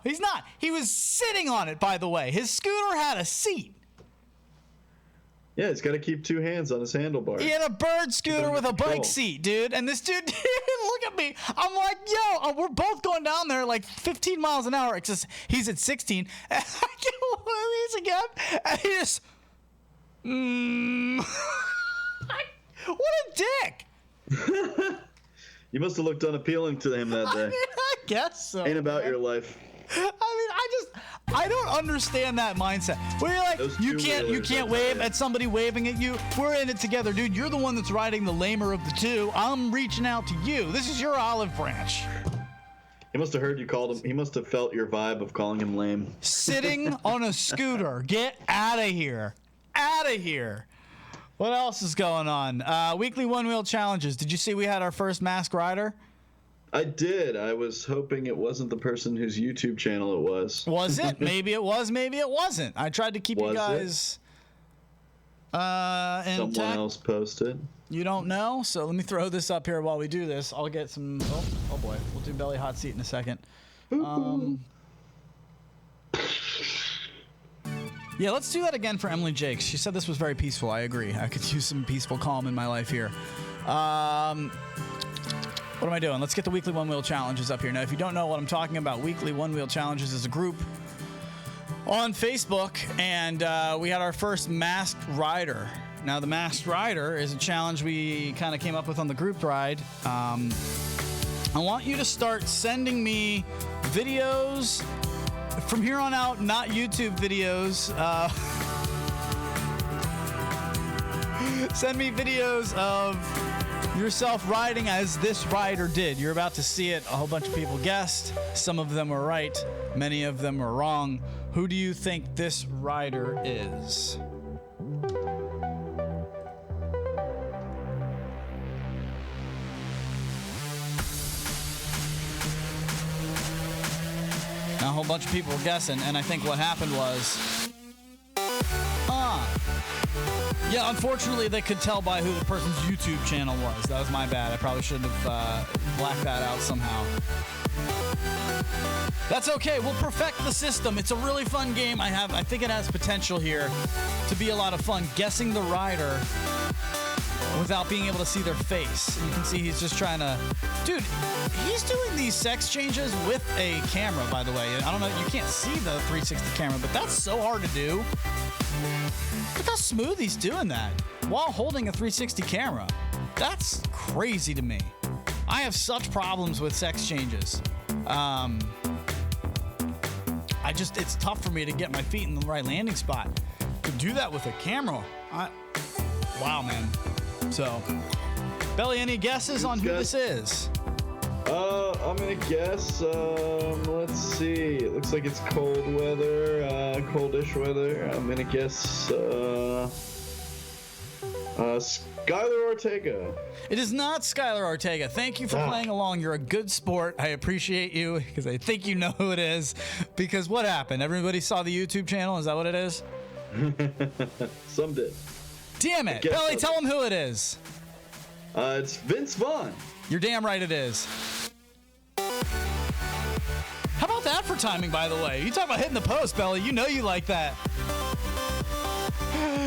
he's not. He was sitting on it, by the way. His scooter had a seat. Yeah, he's got to keep 2 hands on his handlebars. He had a bird scooter with a bike seat, dude. And this dude didn't even look at me. I'm like, yo, we're both going down there like 15 miles an hour. It's just, he's at 16. And I get one of these again. And he just, what a dick. You must have looked unappealing to him that day. I guess so. Ain't about your life. I don't understand that mindset. Where you're like, you can't wave at somebody waving at you. We're in it together, dude. You're the one that's riding the lamer of the two. I'm reaching out to you. This is your olive branch. He must have heard you called him. He must have felt your vibe of calling him lame. Sitting on a scooter. Get out of here. Out of here. What else is going on? Weekly one-wheel challenges. Did you see we had our first masked rider? I did. I was hoping it wasn't the person whose YouTube channel it was. Was it? Maybe it was. Maybe it wasn't. I tried to keep you guys Someone else posted. You don't know? So let me throw this up here while we do this. I'll get some... Oh boy. We'll do belly hot seat in a second. Yeah, let's do that again for Emily Jakes. She said this was very peaceful. I agree. I could use some peaceful calm in my life here. What am I doing? Let's get the weekly one-wheel challenges up here. Now, if you don't know what I'm talking about, weekly one-wheel challenges is a group on Facebook, and we had our first masked rider. Now, the masked rider is a challenge we kind of came up with on the group ride. I want you to start sending me videos from here on out, not YouTube videos. Send me videos of yourself riding as this rider did. You're about to see it. A whole bunch of people guessed. Some of them were right. Many of them were wrong. Who do you think this rider is? Now, a whole bunch of people were guessing, and I think what happened was... Yeah, unfortunately, they could tell by who the person's YouTube channel was. That was my bad. I probably should have blacked that out somehow. That's okay. We'll perfect the system. It's a really fun game. I think it has potential here to be a lot of fun. Guessing the rider without being able to see their face. You can see he's just trying to... Dude, he's doing these sex changes with a camera, by the way. I don't know. You can't see the 360 camera, but that's so hard to do. Look how smooth he's doing that while holding a 360 camera. That's crazy to me. I have such problems with sex changes. It's tough for me to get my feet in the right landing spot. To do that with a camera, wow, man. So, Belly, any guesses on who this is? I'm gonna guess, let's see. It looks like it's cold weather, coldish weather. I'm gonna guess, Skylar Ortega. It is not Skylar Ortega. Thank you for playing along. You're a good sport. I appreciate you because I think you know who it is. Because what happened? Everybody saw the YouTube channel? Is that what it is? Some did. Damn it. Belly, tell them who it is. It's Vince Vaughn. You're damn right it is. How about that for timing, by the way? You talk about hitting the post, Belly. You know you like that.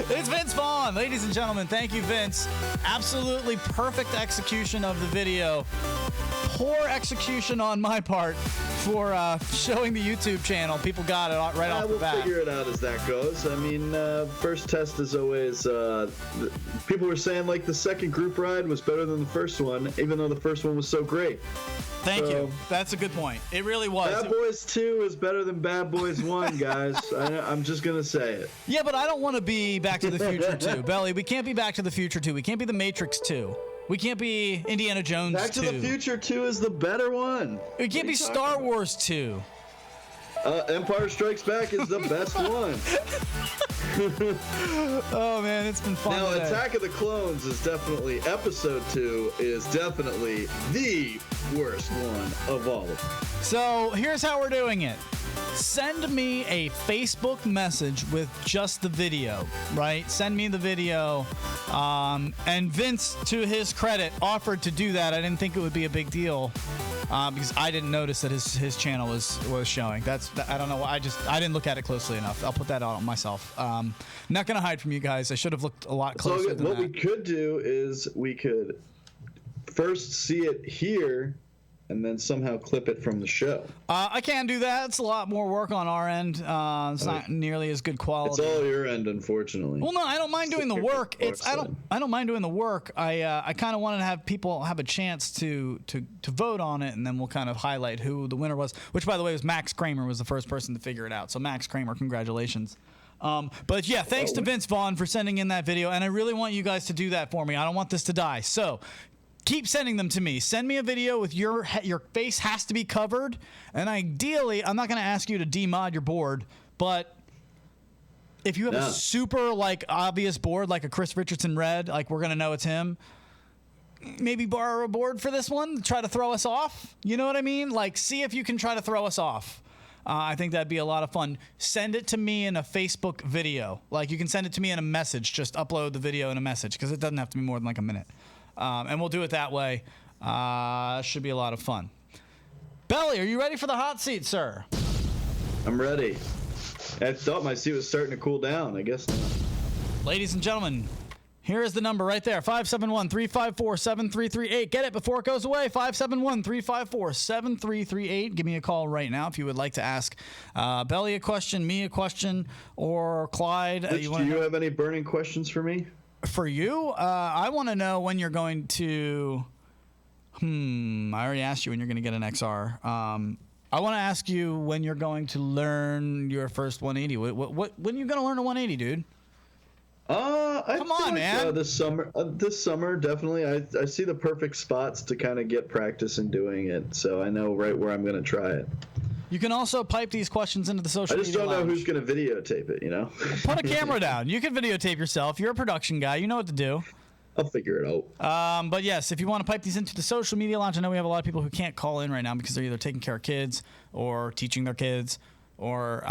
It's Vince Vaughn. Ladies and gentlemen, thank you, Vince. Absolutely perfect execution of the video. Poor execution on my part showing the YouTube channel. People got it right off the bat. We'll figure it out as that goes. I mean, first test is always. People were saying like the second group ride was better than the first one, even though the first one was so great. Thank you. That's a good point. It really was. Bad Boys 2 is better than Bad Boys 1, guys. I'm just gonna say it. Yeah, but I don't want to be Back to the Future 2, Belly. We can't be Back to the Future 2. We can't be The Matrix 2. We can't be Indiana Jones 2. Back to the Future 2 is the better one. We can't be Star Wars 2. Empire Strikes Back is the best one. Oh man, it's been fun. Now, today. Attack of the Clones is definitely Episode 2 is definitely the worst one of all of them. So here's how we're doing it. Send me a Facebook message with just the video, right? Send me the video. And Vince, to his credit, offered to do that. I didn't think it would be a big deal because I didn't notice that his channel was showing. I don't know. I didn't look at it closely enough. I'll put that on myself. Not gonna hide from you guys. I should have looked a lot closer. So what we could do is we could first see it here and then somehow clip it from the show. I can do that. It's a lot more work on our end. It's not nearly as good quality. It's all your end, unfortunately. Well, no, I don't mind doing the work. I don't mind doing the work. I kind of wanted to have people have a chance to vote on it, and then we'll kind of highlight who the winner was. Which, by the way, was Max Kramer was the first person to figure it out. So Max Kramer, congratulations. But yeah, thanks to Vince Vaughn for sending in that video, and I really want you guys to do that for me. I don't want this to die. So keep sending them to me. Send me a video with your face has to be covered, and ideally, I'm not going to ask you to demod your board, but if you have a super obvious board like a Chris Richardson red, like we're going to know it's him, maybe borrow a board for this one, try to throw us off. You know what I mean? Like, see if you can try to throw us off. I think that'd be a lot of fun. Send it to me in a Facebook video. Like, you can send it to me in a message. Just upload the video in a message because it doesn't have to be more than like a minute. And we'll do it that way. Should be a lot of fun. Belly, are you ready for the hot seat, sir? I'm ready. I thought my seat was starting to cool down. I guess not. Ladies and gentlemen, here is the number right there. 571-354-7338. Get it before it goes away. 571-354-7338. Give me a call right now if you would like to ask Belly a question, me a question, or Clyde. Do you have any burning questions for me? For you, I want to know when you're going to. I already asked you when you're going to get an XR. I want to ask you when you're going to learn your first 180. When are you going to learn a 180, dude? Come on, man. This summer, definitely. I see the perfect spots to kind of get practice in doing it, so I know right where I'm going to try it. You can also pipe these questions into the social media. I just don't know lounge. who's going to videotape it, you know? Put a camera down. You can videotape yourself. You're a production guy. You know what to do. I'll figure it out. But yes, if you want to pipe these into the social media lounge, I know we have a lot of people who can't call in right now because they're either taking care of kids or teaching their kids or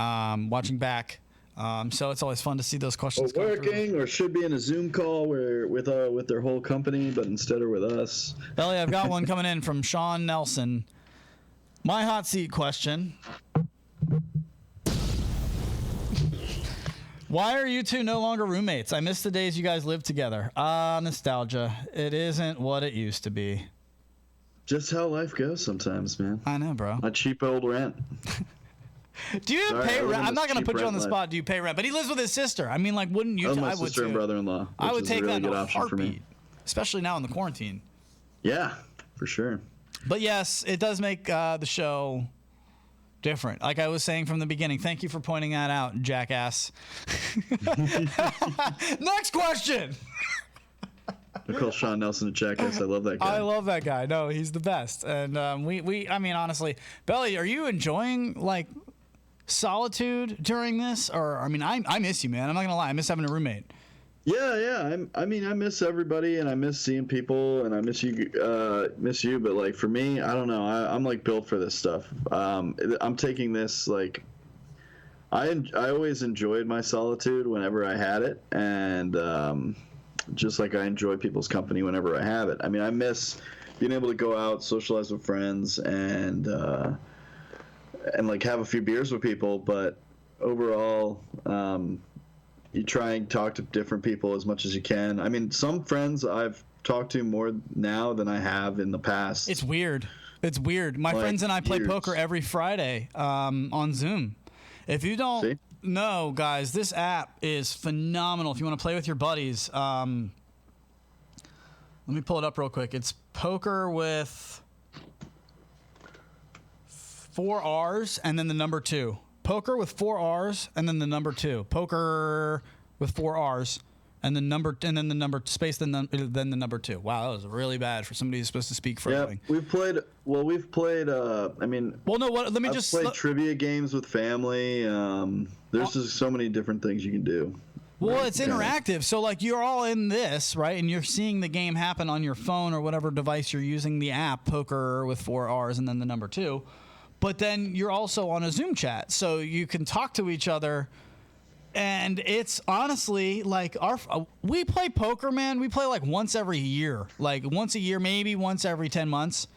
watching back. So it's always fun to see those questions or working or should be in a Zoom call with their whole company, but instead are with us. Belly, I've got one coming in from Sean Nelson. My hot seat question. Why are you two no longer roommates? I miss the days you guys lived together. Nostalgia. It isn't what it used to be. Just how life goes sometimes, man. I know, bro. A cheap old rent. Do you pay rent? I'm not going to put you on the spot. Do you pay rent? But he lives with his sister. I mean, like, wouldn't you? My sister and brother-in-law. I would take that in a option for me. Especially now in the quarantine. Yeah, for sure. But yes, it does make the show different. Like I was saying from the beginning. Thank you for pointing that out, jackass. Next question. I call Sean Nelson a jackass. I love that guy. I love that guy. No, he's the best. And I mean, honestly, Belly, are you enjoying like solitude during this? Or I mean, I miss you, man. I'm not gonna lie. I miss having a roommate. Yeah. I mean, I miss everybody, and I miss seeing people, and I miss you. But like for me, I don't know. I'm like built for this stuff. I'm taking this like. I always enjoyed my solitude whenever I had it, and just like I enjoy people's company whenever I have it. I mean, I miss being able to go out, socialize with friends, and like have a few beers with people. But overall, you try and talk to different people as much as you can. I mean, some friends I've talked to more now than I have in the past. It's weird. It's weird. My friends and I play poker every Friday on Zoom. If you don't know, guys, this app is phenomenal. If you want to play with your buddies, let me pull it up real quick. It's poker with 4 R's and then the number 2. Poker with 4 R's and then the number 2. Poker with 4 R's and then the number space then the number 2. Wow, that was really bad for somebody who's supposed to speak for a living. We've played. I mean. Well, no. What? Let me I've played trivia games with family. There's just so many different things you can do. Well, it's interactive. So, like, you're all in this, right? And you're seeing the game happen on your phone or whatever device you're using the app, poker with 4 R's and then the number 2. But then you're also on a Zoom chat. So you can talk to each other. And it's honestly like we play poker, man. We play like once every year, like once a year, maybe once every 10 months.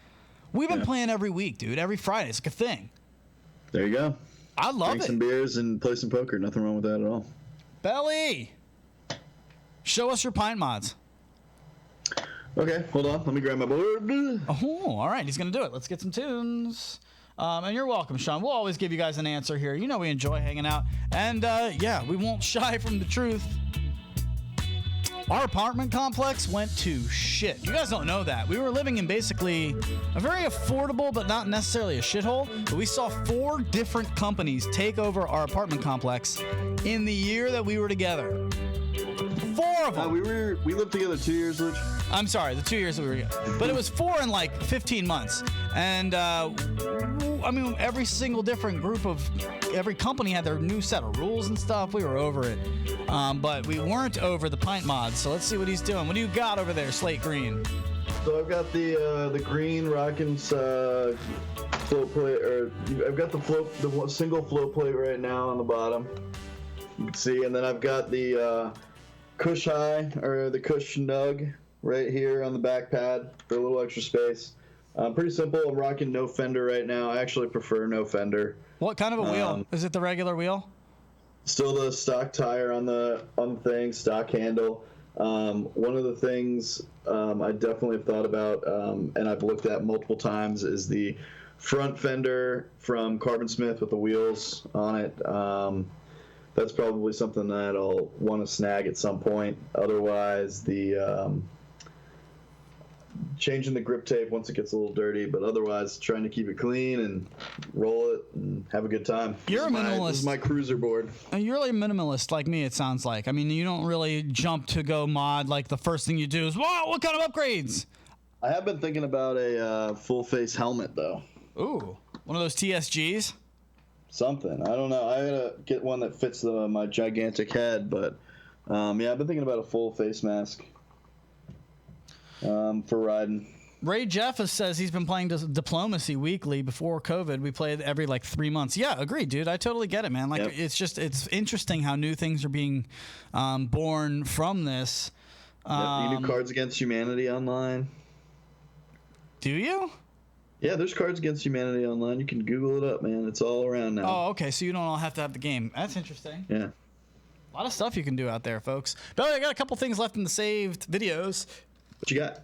We've been playing every week, dude. Every Friday. It's like a thing. There you go. I love Drink some beers and play some poker. Nothing wrong with that at all. Belly, show us your pint mods. Okay, hold on. Let me grab my board. Oh, all right. He's going to do it. Let's get some tunes. And you're welcome, Sean. We'll always give you guys an answer here. You know we enjoy hanging out. And, yeah, we won't shy from the truth. Our apartment complex went to shit. You guys don't know that. We were living in basically a very affordable but not necessarily a shithole. But we saw 4 different companies take over our apartment complex in the year that we were together. 4 of them. We lived together 2 years, Rich. I'm sorry, the 2 years that we were together. But it was 4 in like 15 months. And, I mean, every single different group of every company had their new set of rules and stuff. We were over it. But we weren't over the pint mods. So let's see what he's doing. What do you got over there, Slate Green? So I've got the green Rockins float plate, or I've got the single float plate right now on the bottom. You can see, and then I've got the Cush High or the Cush Nug right here on the back pad for a little extra space. Pretty simple. I'm rocking no fender right now. I actually prefer no fender. What kind of a wheel? Is it the regular wheel? Still the stock tire on the thing, stock handle. One of the things I definitely have thought about, and I've looked at multiple times, is the front fender from Carbon Smith with the wheels on it. That's probably something that I'll want to snag at some point. Otherwise, the changing the grip tape once it gets a little dirty, but otherwise trying to keep it clean and roll it and have a good time. You're a minimalist. This is my cruiser board. You're really a minimalist like me, it sounds like. I mean, you don't really jump to go mod like the first thing you do is, whoa, what kind of upgrades? I have been thinking about a full face helmet, though. Ooh, one of those TSGs? Something. I don't know. I gotta get one that fits my gigantic head, but yeah, I've been thinking about a full face mask for riding. Ray Jeff says he's been playing Diplomacy weekly. Before COVID, we played every like 3 months. Yeah, agreed, dude. I totally get it, man. Like, it's interesting how new things are being born from this. You can do Cards Against Humanity online. Do you? Yeah, there's Cards Against Humanity online. You can Google it up, man. It's all around now. Oh, okay. So you don't all have to have the game. That's interesting. Yeah. A lot of stuff you can do out there, folks. But I got a couple things left in the saved videos. What you got?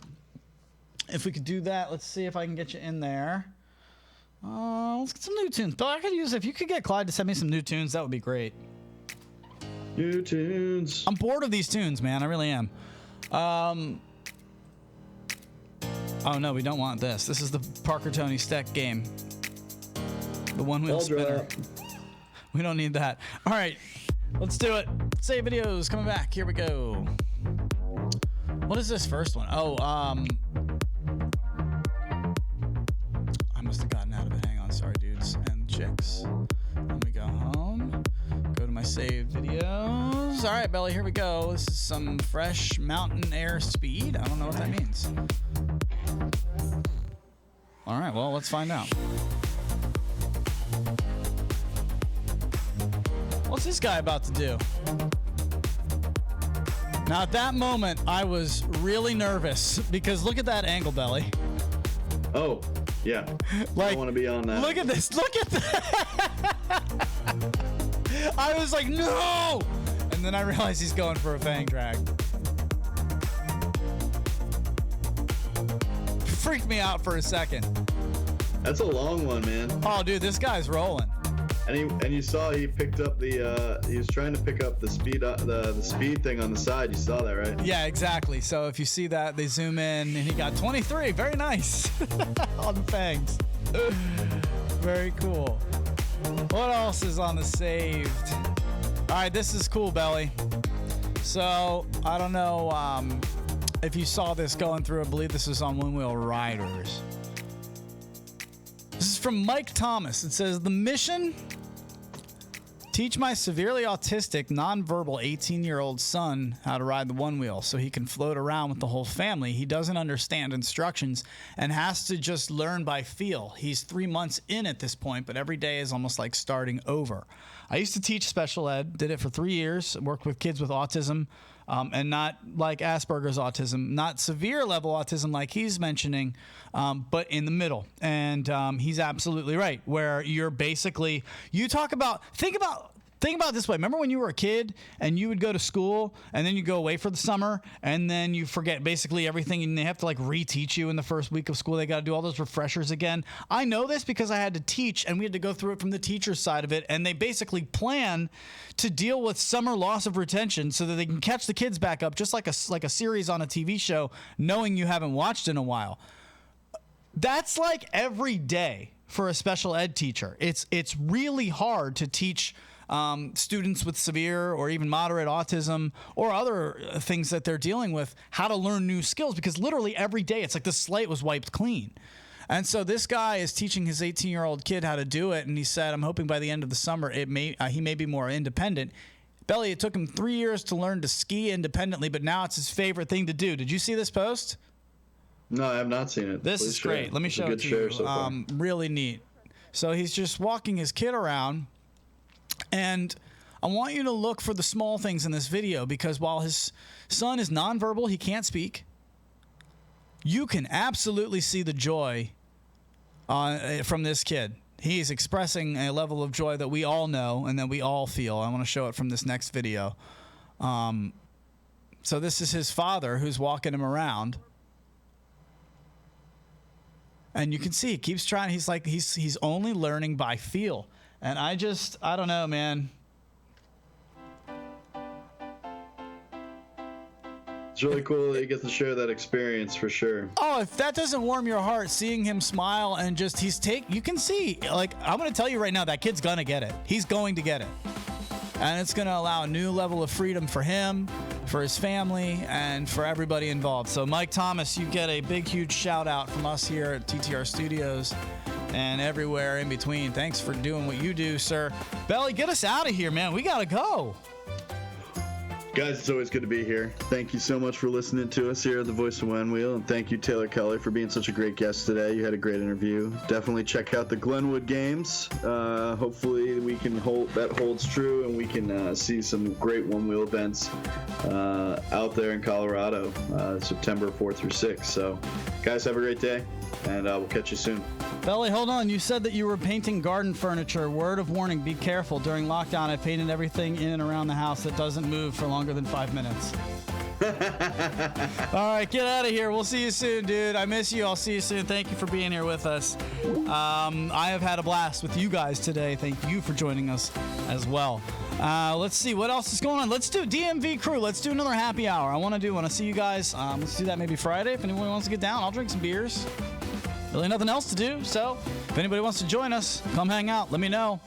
If we could do that, let's see if I can get you in there. Let's get some new tunes. Bill, I could use, if you could get Clyde to send me some new tunes, that would be great. New tunes. I'm bored of these tunes, man. I really am. Oh, no, we don't want this. This is the Parker Tony Steck game. The one-wheel spinner. We don't need that. All right, let's do it. Save videos coming back. Here we go. What is this first one? Oh, I must have gotten out of it. Hang on. Sorry, dudes and chicks. Let me go home. Go to my saved videos. All right, Belly, here we go. This is some fresh mountain air speed. I don't know what that means. All right, well, let's find out. What's this guy about to do? Now, at that moment, I was really nervous because look at that angle, Belly. Oh, yeah. Like, I want to be on that. Look at this. Look at that. I was like, no! And then I realized he's going for a fang drag. Freaked me out for a second. That's a long one, man. Oh, dude, this guy's rolling. And you saw he picked up the he was trying to pick up the speed the speed thing on the side. You saw that, right? Yeah, exactly. So if you see that, they zoom in, and he got 23. Very nice on the fangs. Very cool. What else is on the saved? All right, this is cool, Belly. So I don't know if you saw this going through. I believe this is on Onewheel Riders. This is from Mike Thomas. It says, the mission: teach my severely autistic, nonverbal 18-year-old son how to ride the Onewheel so he can float around with the whole family. He doesn't understand instructions and has to just learn by feel. He's 3 months in at this point, but every day is almost like starting over. I used to teach special ed, did it for 3 years, worked with kids with autism, and not like Asperger's autism, not severe level autism like he's mentioning, but in the middle. And he's absolutely right, where you're basically, you talk about, think about it this way. Remember when you were a kid and you would go to school and then you go away for the summer and then you forget basically everything and they have to like reteach you in the first week of school. They got to do all those refreshers again. I know this because I had to teach and we had to go through it from the teacher's side of it. And they basically plan to deal with summer loss of retention so that they can catch the kids back up, just like a series on a TV show, knowing you haven't watched in a while. That's like every day for a special ed teacher. It's really hard to teach students with severe or even moderate autism or other things that they're dealing with how to learn new skills, because literally every day it's like the slate was wiped clean. And so this guy is teaching his 18-year-old kid how to do it, and he said, I'm hoping by the end of the summer he may be more independent. Belly, it took him 3 years to learn to ski independently, but now it's his favorite thing to do. Did you see this post? No, I have not seen it. This is great. Let me show it to you. So really neat. So he's just walking his kid around, and I want you to look for the small things in this video, because while his son is nonverbal, he can't speak, you can absolutely see the joy from this kid. He's expressing a level of joy that we all know and that we all feel. I want to show it from this next video. So this is his father who's walking him around. And you can see he keeps trying. He's like, he's only learning by feel. And I don't know, man. It's really cool that he gets to share that experience for sure. Oh, if that doesn't warm your heart, seeing him smile and just, you can see, like, I'm going to tell you right now, that kid's going to get it. He's going to get it. And it's going to allow a new level of freedom for him, for his family, and for everybody involved. So, Mike Thomas, you get a big, huge shout out from us here at TTR Studios and everywhere in between. Thanks for doing what you do, sir. Belly, get us out of here, man. We got to go. Guys, it's always good to be here. Thank you so much for listening to us here at the Voice of Onewheel, and thank you, Taylor Kelly, for being such a great guest today. You had a great interview. Definitely check out the Glenwood Games. Hopefully we can that holds true, and we can see some great Onewheel events out there in Colorado, September 4th through 6th. So, guys, have a great day, and we'll catch you soon. Belly, hold on. You said that you were painting garden furniture. Word of warning, be careful. During lockdown, I painted everything in and around the house that doesn't move for longer than 5 minutes. All right, get out of here. We'll see you soon, dude. I miss you. I'll see you soon. Thank you for being here with us. I have had a blast with you guys today. Thank you for joining us as well. Let's see what else is going on. Let's do DMV crew. Let's do another happy hour. I want to see you guys. Let's do that maybe Friday. If anyone wants to get down, I'll drink some beers. Really nothing else to do. So if anybody wants to join us, come hang out. Let me know.